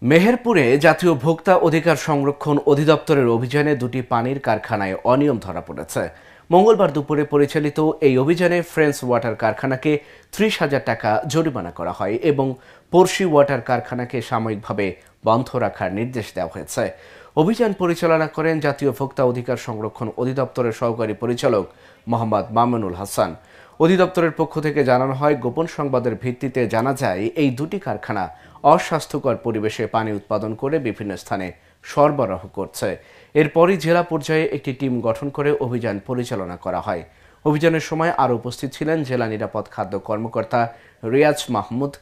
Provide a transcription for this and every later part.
মেহেরপুরে জাতীয় ভোক্তা অধিকার সংরক্ষণ অধিদপ্তরের অভিযানে দুটি পানির কারখানায় অনিয়ম ধরা পড়েছে। মঙ্গলবার দুপুরে পরিচালিত এই অভিযানে ফ্রেন্স ওয়াটার কারখানাকে ৩০,০০০ টাকা জরিমানা করা হয় এবং পড়শি ওয়াটার কারখানাকে সাময়িকভাবে বন্ধ রাখার নির্দেশ দেওয়া হয়েছে। অভিযান পরিচালনা করেন জাতীয় ভোক্তা অধিকার সংরক্ষণ অধিদপ্তরের সহকারী পরিচালক মোহাম্মদ মামুনুল হাসান। অধিদপ্তরের পক্ষ থেকে জানানো হয়, গোপন সংবাদের ভিত্তিতে জানা যায় এই দুটি কারখানা অস্বাস্থ্যকর পরিবেশে পানি উৎপাদন করে বিভিন্ন স্থানে সরবরাহ করছে। এরপরই জেলা পর্যায়ে একটি টিম গঠন করে অভিযান পরিচালনা করা হয়। অভিযানের সময় আরও উপস্থিত ছিলেন জেলা নিরাপদ খাদ্য কর্মকর্তা রিয়াজ মাহমুদ,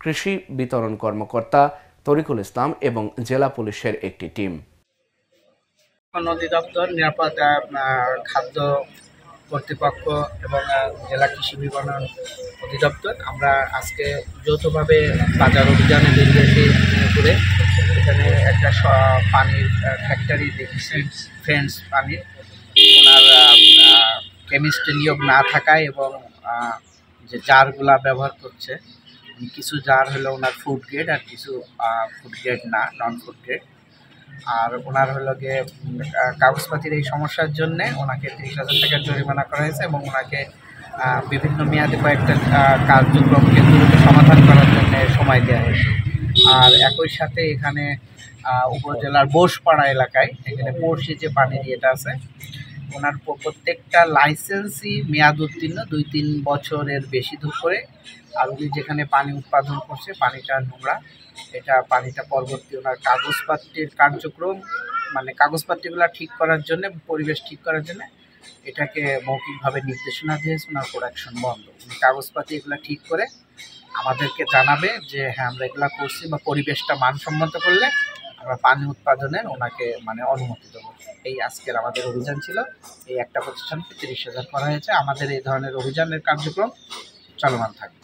কৃষি বিতরণ কর্মকর্তা তরিকুল ইসলাম এবং জেলা পুলিশের একটি টিম। অধিদপ্তর, নিরাপদ খাদ্য কর্তৃপক্ষ এবং জেলা কৃষি বিপণন অধিদপ্তর আমরা আজকে যৌথভাবে বাজার অভিযানে বেরিয়েছি করে। এখানে একটা পানির ফ্যাক্টরি দেখেছি, ফ্রেন্স পানির। ওনার কেমিস্ট্রি নিয়োগ না থাকায় এবং যে জারগুলা ব্যবহার করছে, কিছু জার হলো ওনার ফুড গ্রেড আর কিছু ফুড গ্রেড না, নন ফুড গ্রেড। আর ওনার হলো গিয়ে কাগজপাতির এই সমস্যার জন্যে ওনাকে ৩০,০০০ টাকা জরিমানা করা হয়েছে এবং ওনাকে বিভিন্ন মেয়াদে কয়েকটা কার্যক্রমকে দ্রুত সমাধান করার জন্য সময় দেওয়া হয়েছে। আর একই সাথে এখানে উপজেলার বোসপাড়া এলাকায় এখানে পড়শি যে পানির ইয়েটা আছে, ওনার প্রত্যেকটা লাইসেন্সই মেয়াদ উত্তীর্ণ ২-৩ বছরের বেশি ধরে। আর উনি যেখানে পানি উৎপাদন করছে পানিটা নোংরা, পানিটা পরবর্তী ওনার কাগজপত্রের কার্যক্রম, মানে কাগজপত্রগুলো ঠিক করার জন্য, পরিবেশ ঠিক করার জন্য এটাকে মৌখিকভাবে নির্দেশনা দিয়েছে। ওনার প্রোডাকশন বন্ধ। উনি কাগজপাতি এগুলো ঠিক করে আমাদেরকে জানাবে যে হ্যাঁ আমরা এগুলো করছি বা পরিবেশটা মানসম্মত করলে আমরা পানি উৎপাদনের ওনাকে অনুমতি দেবো। এই আজকের আমাদের অভিযান ছিল। এই একটা প্রতিষ্ঠানকে ৩০,০০০ করা হয়েছে। আমাদের এই ধরনের অভিযানের কার্যক্রম চলমান থাকবে।